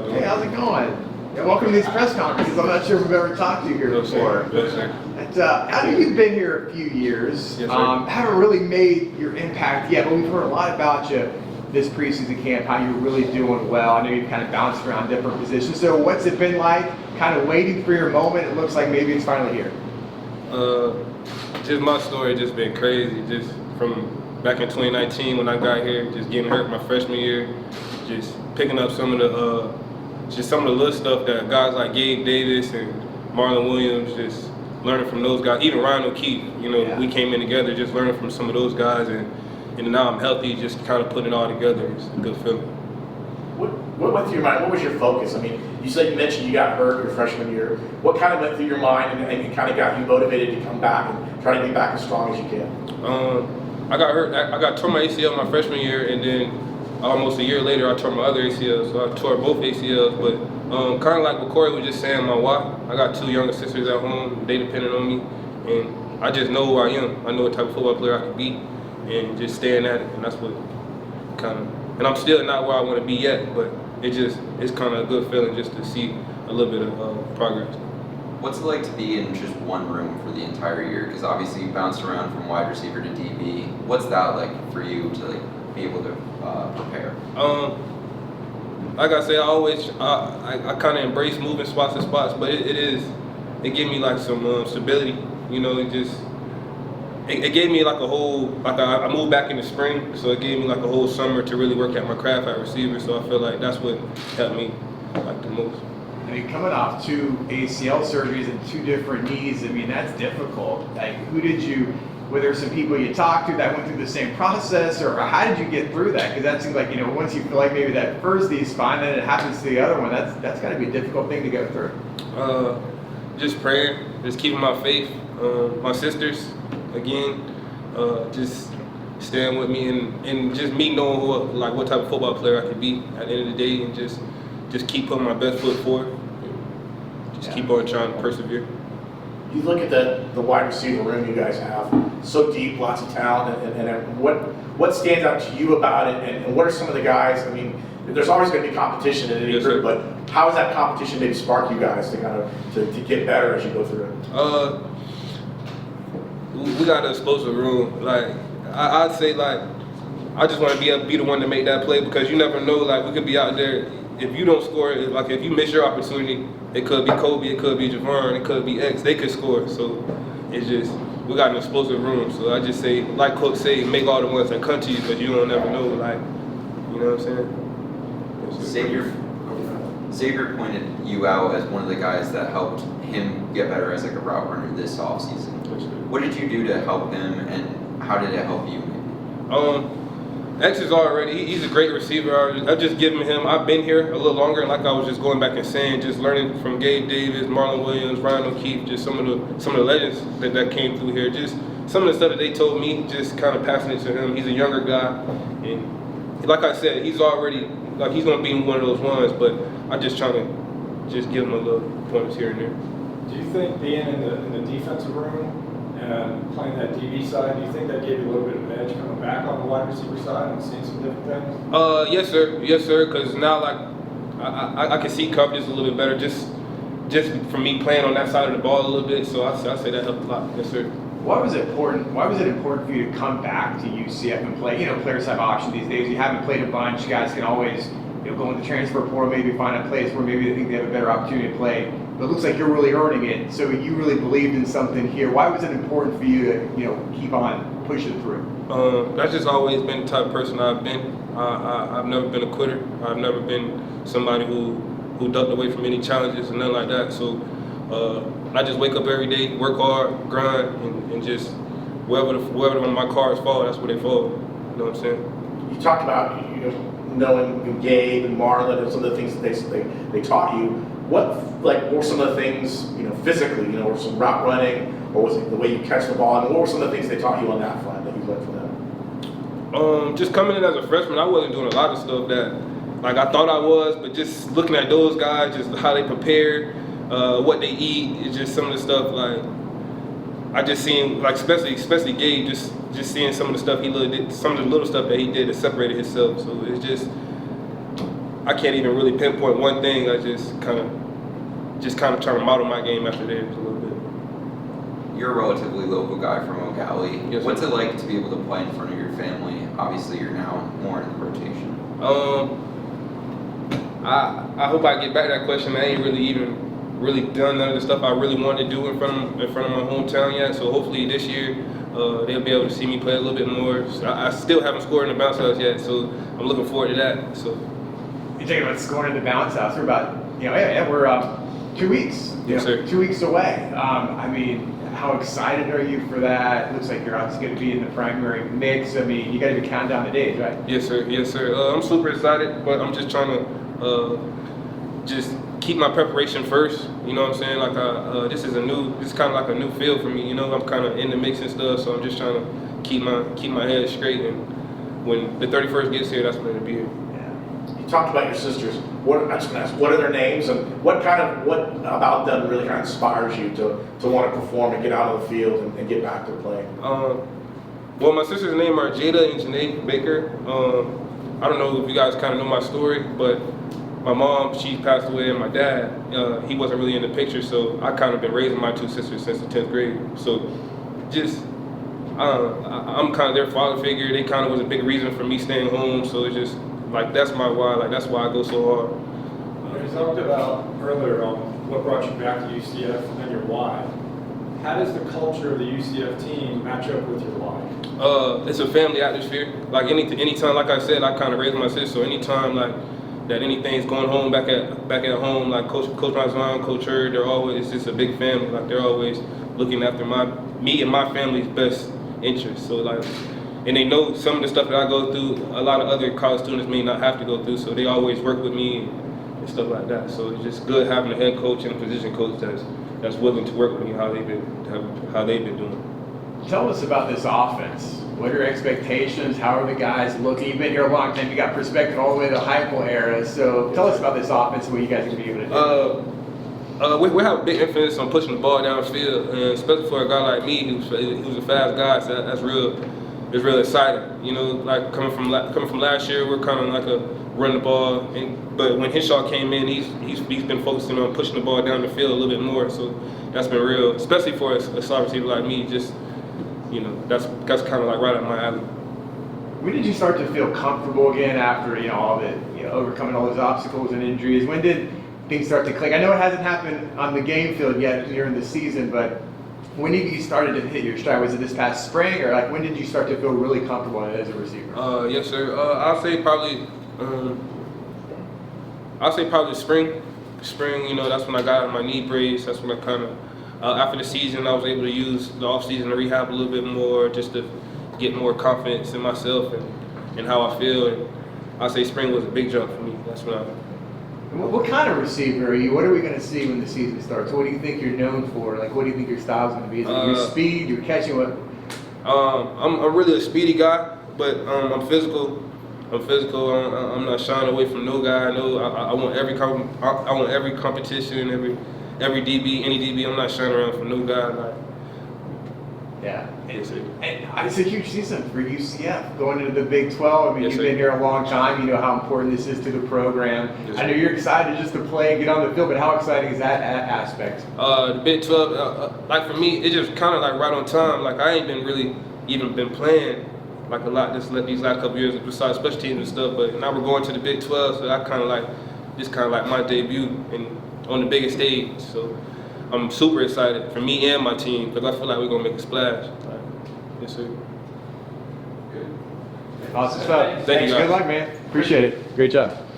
Hey, how's it going? Yeah, welcome to these press conferences. I'm not sure if we've ever talked to you here before. I know you've been here a few years. Yes, haven't really made your impact yet, but we've heard a lot about you this preseason camp, how you're really doing well. I know you've kind of bounced around different positions. So what's it been like kind of waiting for your moment? It looks like maybe it's finally here. Just my story just been crazy. Just from back in 2019 when I got here, just getting hurt my freshman year, just picking up some of the little stuff that guys like Gabe Davis and Marlon Williams, just learning from those guys. Even Ryan O'Keefe, we came in together, just learning from some of those guys, and now I'm healthy, just kind of putting it all together. It's a good feeling. What went through your mind? What was your focus? I mean, you mentioned you got hurt your freshman year. What kind of went through your mind and kind of got you motivated to come back and try to be back as strong as you can? I got hurt. I tore my ACL my freshman year, and then almost a year later I tore my other ACL. So I tore both ACLs. But kind of like what Corey was just saying, my why. I got two younger sisters at home. They depended on me, and I just know who I am. I know what type of football player I can be, and just staying at it. And that's what kind of. And I'm still not where I want to be yet, but it's kind of a good feeling just to see a little bit of progress. What's it like to be in just one room for the entire year? Because obviously you bounced around from wide receiver to DB. What's that like for you to be able to prepare? Like I said, I kind of embrace moving spots to spots, but it gave me like some stability. It gave me like a whole, I moved back in the spring, so it gave me like a whole summer to really work at my craft at receiver. So I feel like that's what helped me like the most. I mean, coming off two ACL surgeries and two different knees, I mean, that's difficult. Like, were there some people you talked to that went through the same process, or how did you get through that? Because that seems like, once you feel like maybe that first knee's fine, then it happens to the other one. That's got to be a difficult thing to go through. Just praying, just keeping my faith. My sisters, again, just staying with me, and just me knowing what type of football player I could be at the end of the day, and just keep putting my best foot forward. Just keep on trying to persevere. You look at the wide receiver room you guys have, so deep, lots of talent, and what stands out to you about it, and what are some of the guys? I mean, there's always going to be competition in any group, but how has that competition maybe sparked you guys to kind of to get better as you go through it? We got an explosive room. Like I'd say, like I just want to be the one to make that play, because you never know. Like we could be out there. If you don't score, like if you miss your opportunity, it could be Kobe, it could be Javon, it could be X. They could score. So it's just we got an explosive room. So I just say, like Coach say, make all the ones that come to you, because you don't never know. Like, you know what I'm saying? Xavier pointed you out as one of the guys that helped him get better as like a route runner this offseason. What did you do to help him, and how did it help you? X is already, he's a great receiver. I've just given him, I've been here a little longer, like I was just going back and saying, just learning from Gabe Davis, Marlon Williams, Ryan O'Keefe, just some of the legends that came through here. Just some of the stuff that they told me, just kind of passing it to him. He's a younger guy, and like I said, he's already, like he's gonna be one of those ones, but I'm just trying to just give him a little pointers here and there. Do you think being in the defensive room and playing that DB side, do you think that gave you a little bit of an edge coming back on the wide receiver side and seeing some different things? Yes sir, because now like I can see coverage a little bit better just from me playing on that side of the ball a little bit, so I say that helped a lot. Yes sir. Why was it important for you to come back to UCF and play? Players have options these days. You haven't played a bunch. Guys can always go in the transfer portal, maybe find a place where maybe they think they have a better opportunity to play. But it looks like you're really earning it. So you really believed in something here. Why was it important for you to keep on pushing through? That's just always been the type of person I've been. I've never been a quitter. I've never been somebody who ducked away from any challenges and nothing like that. So I just wake up every day, work hard, grind, and just wherever my cards fall, that's where they fall. You know what I'm saying? You talked about knowing Gabe and Marlon and some of the things that they taught you. What were some of the things physically? Or some route running, or was it the way you catch the ball? And what were some of the things they taught you on that front that you learned from them? Just coming in as a freshman, I wasn't doing a lot of stuff that I thought I was, but just looking at those guys, just how they prepare, what they eat, it's just some of the stuff I just seen, especially Gabe, just seeing some of the stuff he did, some of the little stuff that he did that separated himself. So it's just I can't even really pinpoint one thing. I just kind of trying to model my game after theirs a little bit. You're a relatively local guy from O'Galley. Yes, What's sir. it like to be able to play in front of your family? Obviously, you're now more in the rotation. I hope I get back to that question. I ain't really done none of the stuff I really wanted to do in front of my hometown yet. So hopefully this year they'll be able to see me play a little bit more. So I still haven't scored in the bounce house yet, so I'm looking forward to that. So You're talking about scoring in the bounce house. We're about, we're 2 weeks. Yes, sir. 2 weeks away. I mean, how excited are you for that? Looks like you're obviously going to be in the primary mix. I mean, you got to be counting down the days, right? yes, sir. Yes, sir. I'm super excited, but I'm just trying to just keep my preparation first. You know what I'm saying? Like this is kind of like a new field for me. You know, I'm kind of in the mix and stuff, so I'm just trying to keep my head straight. And when the 31st gets here, that's when it'll be here. You talked about your sisters. I'm just gonna ask, what are their names, and what about them really kind of inspires you to want to perform and get out of the field and get back to playing? Well, my sisters' names are Jarrad and Jarrad Baker. I don't know if you guys kind of know my story, but my mom, she passed away, and my dad, he wasn't really in the picture, so I kind of been raising my two sisters since the 10th grade. So just, I'm kind of their father figure. They kind of was a big reason for me staying home, so it's just, like, that's my why. Like, that's why I go so hard. You talked about earlier what brought you back to UCF and then your why. How does the culture of the UCF team match up with your why? It's a family atmosphere. Like anytime, like I said, I kind of raised my sister. So anytime like that anything's going home back at home, like Coach Mazan, Coach Hurd, it's just a big family. Like they're always looking after me and my family's best interests. So like, and they know some of the stuff that I go through, a lot of other college students may not have to go through. So they always work with me and stuff like that. So it's just good having a head coach and a position coach that's willing to work with me how they've been doing. Tell us about this offense. What are your expectations? How are the guys looking? You've been here a long time. You got perspective all the way to the Heupel era. So tell us about this offense and what you guys are going to be able to do. We have a big emphasis on pushing the ball downfield, and especially for a guy like me who's a fast guy. So that's real. It's real exciting. You know, like coming from last year, we're kind of like a run the ball. But when Hinshaw came in, he's been focusing on pushing the ball down the field a little bit more. So that's been real, especially for a slot receiver like me. Just, you know, that's kind of like right up my alley. When did you start to feel comfortable again after all the overcoming all those obstacles and injuries? When did things start to click? I know it hasn't happened on the game field yet during the season, but when did you started to hit your stride? Was it this past spring, or like when did you start to feel really comfortable as a receiver? Yes, sir. I'll say probably spring. Spring, you know, that's when I got out of my knee brace. That's when I kind of, after the season, I was able to use the off season to rehab a little bit more, just to get more confidence in myself and how I feel. And I'll say spring was a big jump for me. That's when What kind of receiver are you? What are we going to see when the season starts? What do you think you're known for? Like, what do you think your style's going to be? Is it your speed, your catching? What? I'm really a speedy guy, but I'm physical. I'm not shying away from no guy. I want every competition, every DB, any DB. I'm not shying around for no guy. Like, yeah. yes, sir. And it's a huge season for UCF going into the Big 12. I mean, Yes, you've sir. been here a long time. You know how important this is to the program. Yes, I know sir. you're excited just to play and get on the field, but how exciting is that aspect? The Big 12, like for me, it's just kind of like right on time. Like I ain't been really even been playing like a lot these last couple years besides special teams and stuff. But now we're going to the Big 12, so I kind of like this kind of like my debut on the biggest stage. So I'm super excited for me and my team because I feel like we're gonna make a splash. Like, yes, sir. Awesome stuff. Thank you, Thanks. guys. Good luck, man. Appreciate it. Great job.